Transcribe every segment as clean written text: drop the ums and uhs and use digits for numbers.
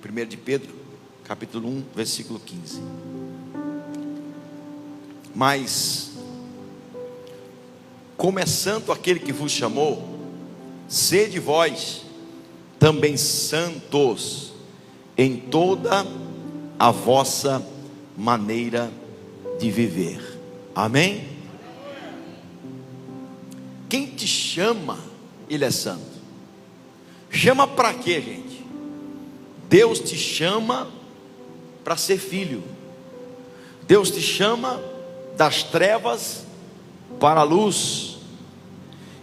1 de Pedro, capítulo 1, versículo 15. Mas, como é santo aquele que vos chamou, sede vós também santos em toda a vossa maneira de viver. Amém? Quem te chama, ele é santo. Chama para quê, gente? Deus te chama para ser filho. Deus te chama das trevas para a luz.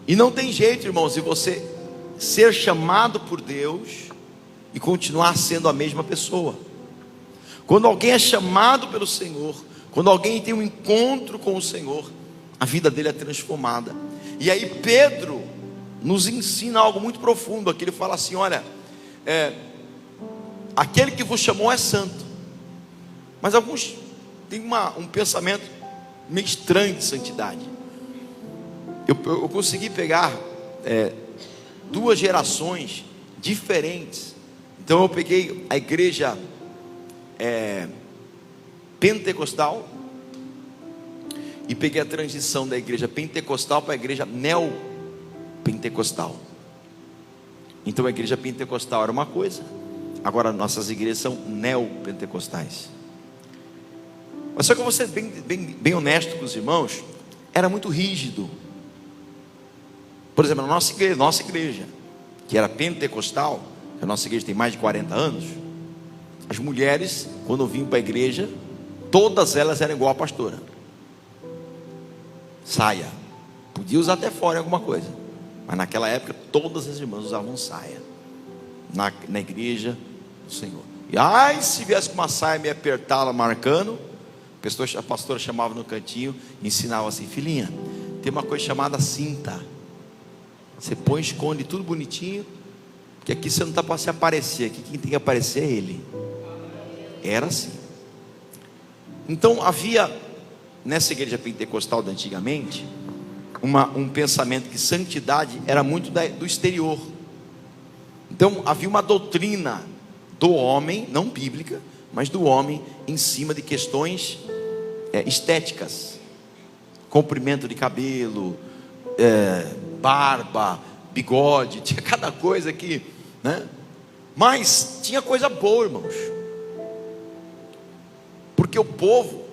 E não tem jeito, irmãos, de você ser chamado por Deus e continuar sendo a mesma pessoa. Quando alguém é chamado pelo Senhor, quando alguém tem um encontro com o Senhor, a vida dele é transformada. E aí Pedro nos ensina algo muito profundo aqui. Ele fala assim: olha, aquele que vos chamou é santo. Mas alguns têm um pensamento meio estranho de santidade. Eu consegui pegar duas gerações diferentes. Então eu peguei a igreja pentecostal e peguei a transição da igreja pentecostal para a igreja neopentecostal. Então a igreja pentecostal era uma coisa, agora nossas igrejas são neopentecostais. Mas só que eu vou ser bem honesto com os irmãos, era muito rígido. Por exemplo, a nossa igreja, que era pentecostal, a nossa igreja tem mais de 40 anos, as mulheres, quando vinham para a igreja, todas elas eram igual a pastora. Saia. Podia usar até fora alguma coisa, mas naquela época todas as irmãs usavam saia na igreja do Senhor. E se viesse com uma saia meio apertada, marcando, a pastora chamava no cantinho e ensinava assim: filhinha, tem uma coisa chamada cinta. Você põe, esconde tudo bonitinho, porque aqui você não está para se aparecer, aqui quem tem que aparecer é ele. Era assim. Então havia nessa igreja pentecostal de antigamente um pensamento que santidade era muito do exterior. Então havia uma doutrina do homem, não bíblica, mas do homem, em cima de questões estéticas, comprimento de cabelo, barba, bigode, tinha cada coisa aqui, né? Mas tinha coisa boa, irmãos, porque o povo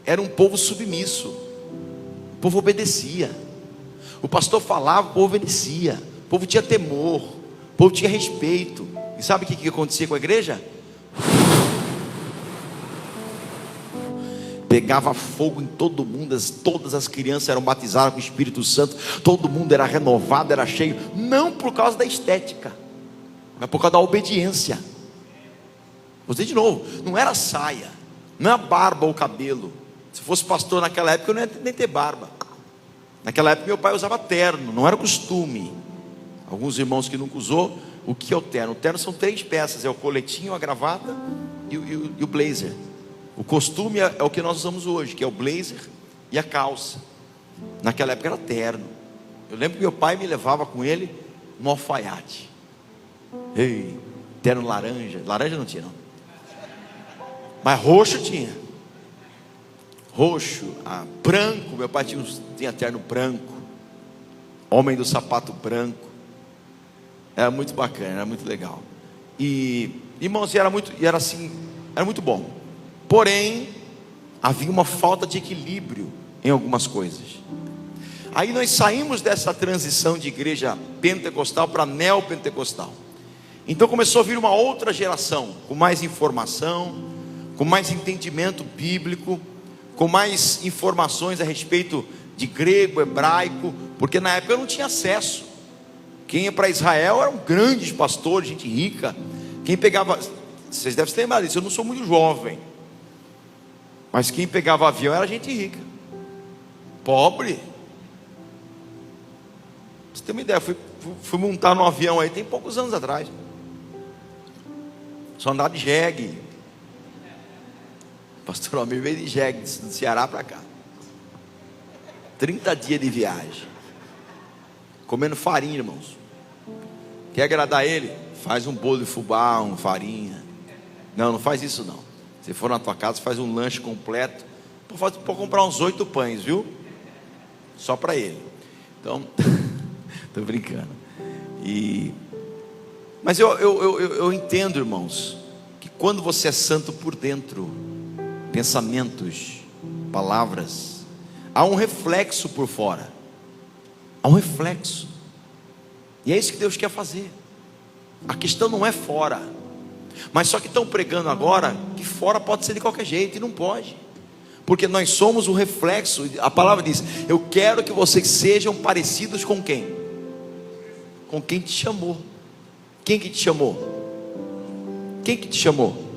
era um povo submisso, o povo obedecia, o pastor falava, o povo obedecia, o povo tinha temor, o povo tinha respeito. E sabe o que acontecia com a igreja? Pegava fogo em todo mundo, todas as crianças eram batizadas com o Espírito Santo, todo mundo era renovado, era cheio, não por causa da estética, mas por causa da obediência. Vou dizer de novo, não era saia, não era barba ou cabelo. Se fosse pastor naquela época, eu não ia nem ter barba. Naquela época meu pai usava terno, não era costume. Alguns irmãos que nunca usou. O que é o terno? O terno são 3 peças: é o coletinho, a gravata e o blazer. O costume é o que nós usamos hoje, que é o blazer e a calça. Naquela época era terno. Eu lembro que meu pai me levava com ele no alfaiate. Ei, terno laranja. Laranja não tinha não, mas roxo tinha. Roxo, branco. Meu pai tinha terno branco, homem do sapato branco. Era muito bacana, era muito legal. E irmãos, era muito bom. Porém, havia uma falta de equilíbrio em algumas coisas. Aí nós saímos dessa transição de igreja pentecostal para neopentecostal. Então começou a vir uma outra geração, com mais informação, com mais entendimento bíblico, com mais informações a respeito de grego, hebraico, porque na época eu não tinha acesso. Quem ia para Israel eram grandes pastores, gente rica. Quem pegava, vocês devem se lembrar disso, eu não sou muito jovem, mas quem pegava avião era gente rica. Pobre, você tem uma ideia, fui montar no avião aí tem poucos anos atrás, só andar de jegue. Pastor Almir veio de jegue, do Ceará para cá, 30 dias de viagem, comendo farinha, irmãos. Quer agradar ele? Faz um bolo de fubá, uma farinha. Não faz isso não. Se for na tua casa, faz um lanche completo. Pode comprar uns 8 pães, viu? Só para ele. Então, estou brincando. Mas eu entendo, irmãos, que quando você é santo por dentro, pensamentos, palavras, há um reflexo por fora. Há um reflexo. E é isso que Deus quer fazer. A questão não é fora. Mas só que estão pregando agora que fora pode ser de qualquer jeito, e não pode. Porque nós somos o reflexo. A palavra diz: eu quero que vocês sejam parecidos com quem? Com quem te chamou. Quem que te chamou? Quem que te chamou?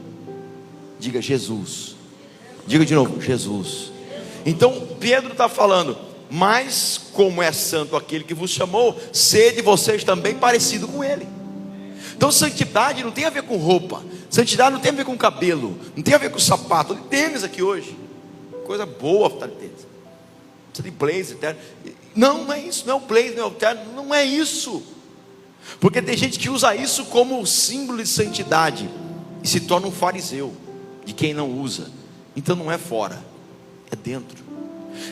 Diga Jesus. Diga de novo, Jesus. Então Pedro está falando: mas como é santo aquele que vos chamou, sede vocês também parecido com ele. Então santidade não tem a ver com roupa, santidade não tem a ver com cabelo, não tem a ver com sapato. Tem tênis aqui hoje, coisa boa estar de tênis. Precisa de blazer, terno. Não é isso, não é o blazer, não é o terno, não é isso. Porque tem gente que usa isso como símbolo de santidade e se torna um fariseu de quem não usa. Então não é fora, é dentro.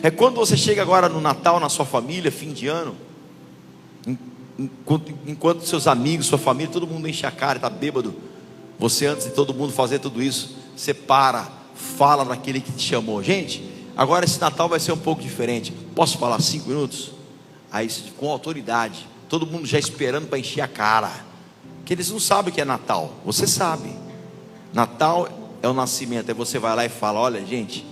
É quando você chega agora no Natal, na sua família, fim de ano, enquanto seus amigos, sua família, todo mundo enche a cara, está bêbado. Você, antes de todo mundo fazer tudo isso, você para, fala daquele que te chamou. Gente, agora esse Natal vai ser um pouco diferente. Posso falar 5 minutos? Aí com autoridade, todo mundo já esperando para encher a cara, que eles não sabem o que é Natal. Você sabe. Natal é o nascimento. Aí você vai lá e fala: olha gente,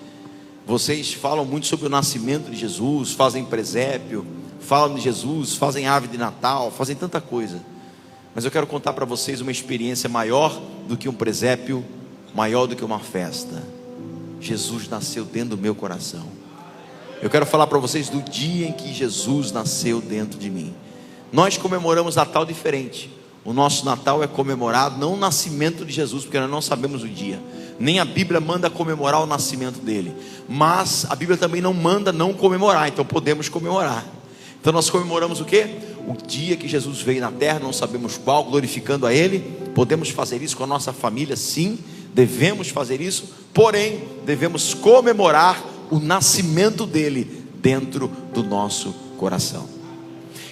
vocês falam muito sobre o nascimento de Jesus, fazem presépio, falam de Jesus, fazem ave de Natal, fazem tanta coisa. Mas eu quero contar para vocês uma experiência maior do que um presépio, maior do que uma festa. Jesus nasceu dentro do meu coração. Eu quero falar para vocês do dia em que Jesus nasceu dentro de mim. Nós comemoramos Natal diferente. O nosso Natal é comemorado não o nascimento de Jesus, porque nós não sabemos o dia, nem a Bíblia manda comemorar o nascimento dele, mas a Bíblia também não manda não comemorar, então podemos comemorar. Então nós comemoramos o quê? O dia que Jesus veio na terra, não sabemos qual, glorificando a Ele. Podemos fazer isso com a nossa família, sim, devemos fazer isso, porém devemos comemorar o nascimento dele dentro do nosso coração.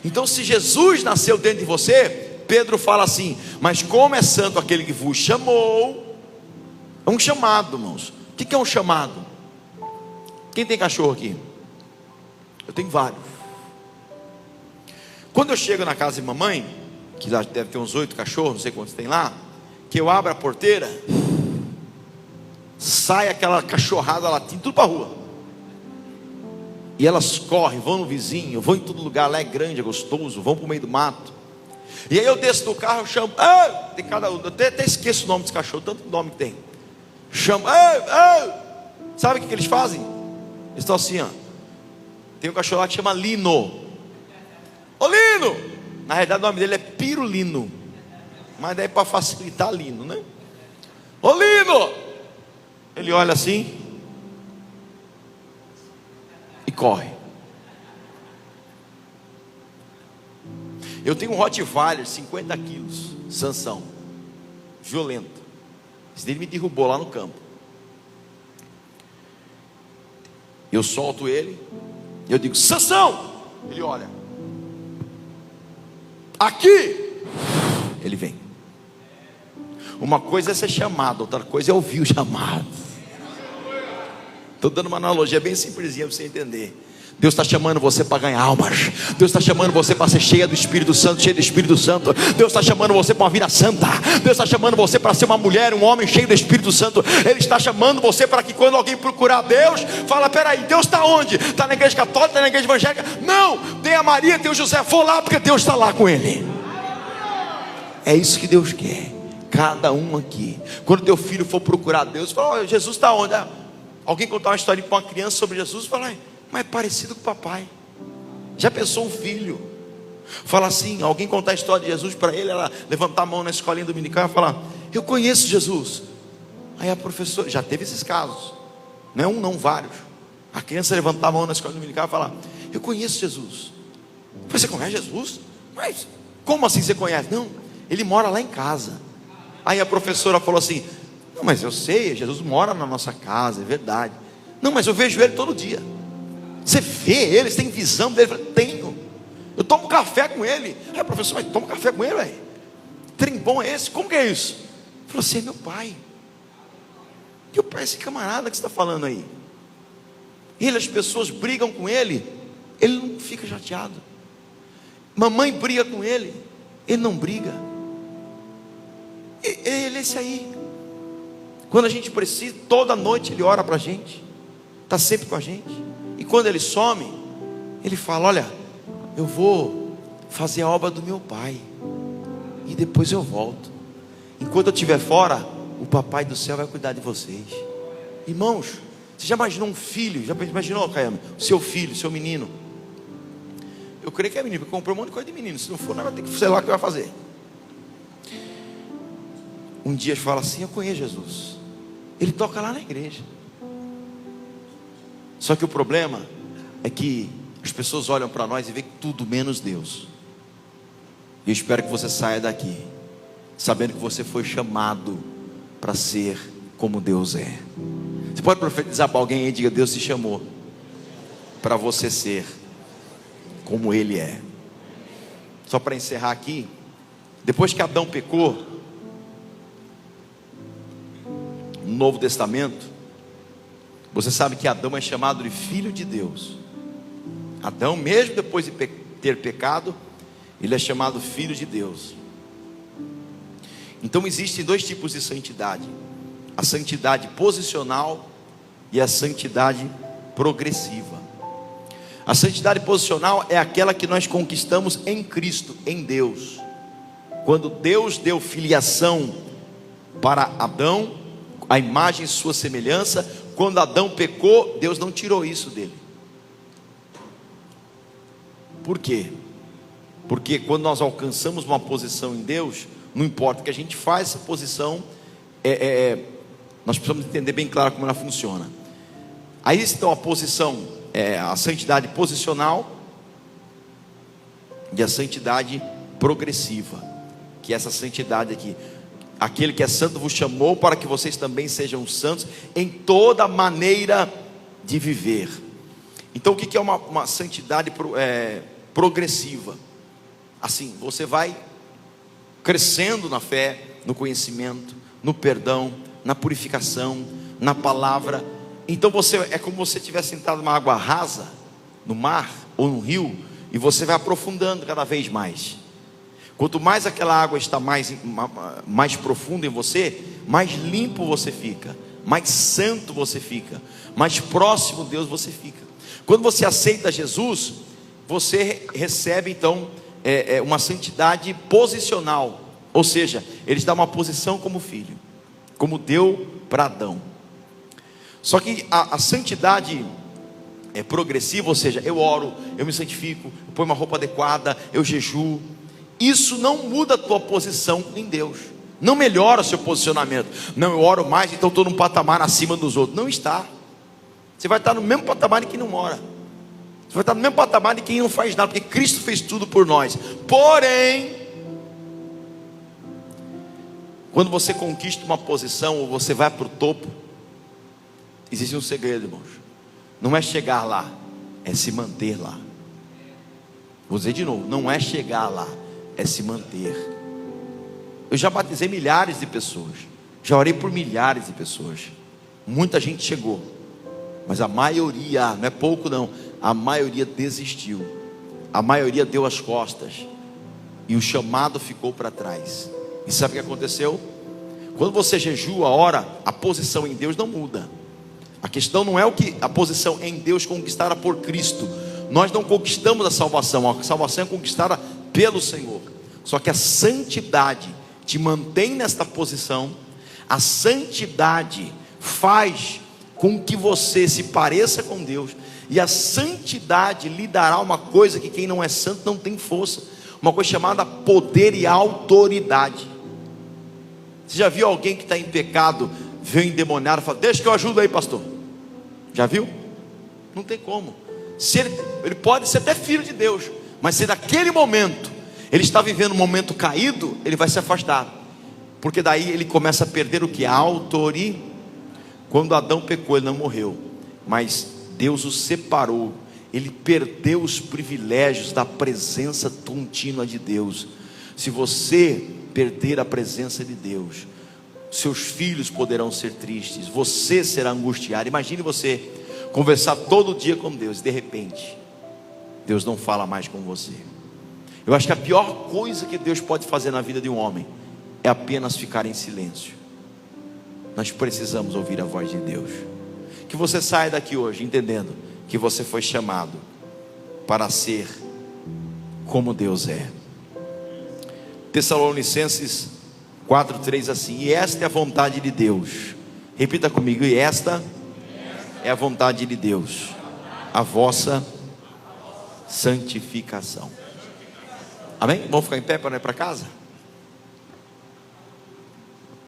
Então se Jesus nasceu dentro de você, Pedro fala assim: mas como é santo aquele que vos chamou. É um chamado, irmãos. O que é um chamado? Quem tem cachorro aqui? Eu tenho vários. Quando eu chego na casa de mamãe, que lá deve ter uns 8 cachorros, não sei quantos tem lá, que eu abro a porteira, sai aquela cachorrada latindo tudo para a rua, e elas correm, vão no vizinho, vão em todo lugar. Lá é grande, é gostoso, vão para o meio do mato. E aí eu desço do carro, eu chamo, tem cada um, eu até esqueço o nome desse cachorro, tanto nome que tem. Chamo, sabe o que eles fazem? Eles estão assim, ó. Tem um cachorro lá que chama Lino. Ô Lino! Na realidade o nome dele é Pirulino, mas daí para facilitar, Lino, né? Ô Lino! Ele olha assim e corre. Eu tenho um Rottweiler, 50 quilos, Sansão, violento. Esse dele me derrubou lá no campo. Eu solto ele, eu digo: Sansão! Ele olha. Aqui! Ele vem. Uma coisa é ser chamado, outra coisa é ouvir o chamado. Estou dando uma analogia bem simplesinha para você entender. Deus está chamando você para ganhar almas. Deus está chamando você para ser cheia do Espírito Santo, cheio do Espírito Santo. Deus está chamando você para uma vida santa. Deus está chamando você para ser uma mulher, um homem cheio do Espírito Santo. Ele está chamando você para que quando alguém procurar Deus, fala: peraí, Deus está onde? Está na igreja católica, está na igreja evangélica? Não, tem a Maria, tem o José. Vou lá porque Deus está lá com ele. É isso que Deus quer. Cada um aqui. Quando teu filho for procurar Deus, fala: Jesus está onde? Alguém contar uma história para uma criança sobre Jesus, fala: mas é parecido com o papai. Já pensou um filho? Fala assim, alguém contar a história de Jesus para ele, ela levantar a mão na escolinha dominical e falar: eu conheço Jesus. Aí a professora, já teve esses casos, não é um, não, vários. A criança levantar a mão na escola dominical e falar: eu conheço Jesus. Você conhece Jesus? Mas como assim você conhece? Não, ele mora lá em casa. Aí a professora falou assim: Não, mas eu sei, Jesus mora na nossa casa, é verdade. Não, mas eu vejo ele todo dia. Você vê ele, você tem visão dele? Eu falei, tenho. Eu tomo café com ele. Aí, professor, mas toma café com ele, velho? Trem bom é esse? Como que é isso? Ele falou assim, é meu pai. Meu pai é esse camarada que você está falando aí. As pessoas brigam com ele não fica chateado. Mamãe briga com ele não briga. Ele é esse aí. Quando a gente precisa, toda noite ele ora para a gente, está sempre com a gente. E quando ele some, ele fala, olha, eu vou fazer a obra do meu pai e depois eu volto. Enquanto eu estiver fora, o papai do céu vai cuidar de vocês. Irmãos, você já imaginou um filho? Já imaginou, Caiama? Seu filho, seu menino? Eu creio que é menino, porque comprou um monte de coisa de menino. Se não for, não vai ter que, sei lá o que vai fazer. Um dia fala assim, eu conheço Jesus. Ele toca lá na igreja. Só que o problema é que as pessoas olham para nós e veem tudo menos Deus. E eu espero que você saia daqui sabendo que você foi chamado para ser como Deus é. Você pode profetizar para alguém e diga, Deus te chamou para você ser como Ele é. Só para encerrar aqui, depois que Adão pecou, no Novo Testamento, você sabe que Adão é chamado de filho de Deus. Adão, mesmo depois de ter pecado, ele é chamado filho de Deus. Então existem dois tipos de santidade: a santidade posicional e a santidade progressiva. A santidade posicional é aquela que nós conquistamos em Cristo, em Deus. Quando Deus deu filiação para Adão, a imagem e sua semelhança, quando Adão pecou, Deus não tirou isso dele. Por quê? Porque quando nós alcançamos uma posição em Deus, não importa o que a gente faz, essa posição nós precisamos entender bem claro como ela funciona. Aí está a posição, a santidade posicional e a santidade progressiva, que é essa santidade aqui. Aquele que é santo vos chamou para que vocês também sejam santos em toda maneira de viver. Então o que é uma santidade progressiva? Assim, você vai crescendo na fé, no conhecimento, no perdão, na purificação, na palavra. Então é como você estivesse sentado numa água rasa, no mar ou no rio, e você vai aprofundando cada vez mais. Quanto mais aquela água está mais profunda em você, mais limpo você fica, mais santo você fica, mais próximo de Deus você fica. Quando você aceita Jesus, você recebe então uma santidade posicional, ou seja, Ele te dá uma posição como filho, como deu para Adão. Só que a santidade progressiva, ou seja, eu oro, eu me santifico, eu ponho uma roupa adequada, eu jejuo. Isso não muda a tua posição em Deus, não melhora o seu posicionamento. Não, eu oro mais, então estou num patamar acima dos outros. Não está. Você vai estar no mesmo patamar de quem não ora. Você vai estar no mesmo patamar de quem não faz nada, porque Cristo fez tudo por nós. Porém, quando você conquista uma posição, ou você vai para o topo, existe um segredo, irmãos. Não é chegar lá, é se manter lá. Vou dizer de novo, não é chegar lá, é se manter. Eu já batizei milhares de pessoas, já orei por milhares de pessoas. Muita gente chegou, mas a maioria, não é pouco não, a maioria desistiu. A maioria deu as costas e o chamado ficou para trás. E sabe o que aconteceu? Quando você jejua, ora, a posição em Deus não muda. A questão não é a posição em Deus conquistada por Cristo. Nós não conquistamos a salvação é conquistada pelo Senhor. Só que a santidade te mantém nesta posição. A santidade faz com que você se pareça com Deus. E a santidade lhe dará uma coisa que quem não é santo não tem força. Uma coisa chamada poder e autoridade. Você já viu alguém que está em pecado, veio endemoniado e fala, deixa que eu ajudo aí, pastor? Já viu? Não tem como. Se ele pode ser até filho de Deus, mas se naquele momento ele está vivendo um momento caído, ele vai se afastar. Porque daí ele começa a perder o que? A autoridade. Quando Adão pecou, ele não morreu, mas Deus o separou. Ele perdeu os privilégios da presença contínua de Deus. Se você perder a presença de Deus, seus filhos poderão ser tristes, você será angustiado. Imagine você conversar todo dia com Deus, e de repente Deus não fala mais com você. Eu acho que a pior coisa que Deus pode fazer na vida de um homem é apenas ficar em silêncio. Nós precisamos ouvir a voz de Deus. Que você saia daqui hoje entendendo que você foi chamado para ser como Deus é. Tessalonicenses 4:3 assim: e esta é a vontade de Deus. Repita comigo: e esta é a vontade de Deus, a vossa santificação. Amém? Vamos ficar em pé para ir para casa?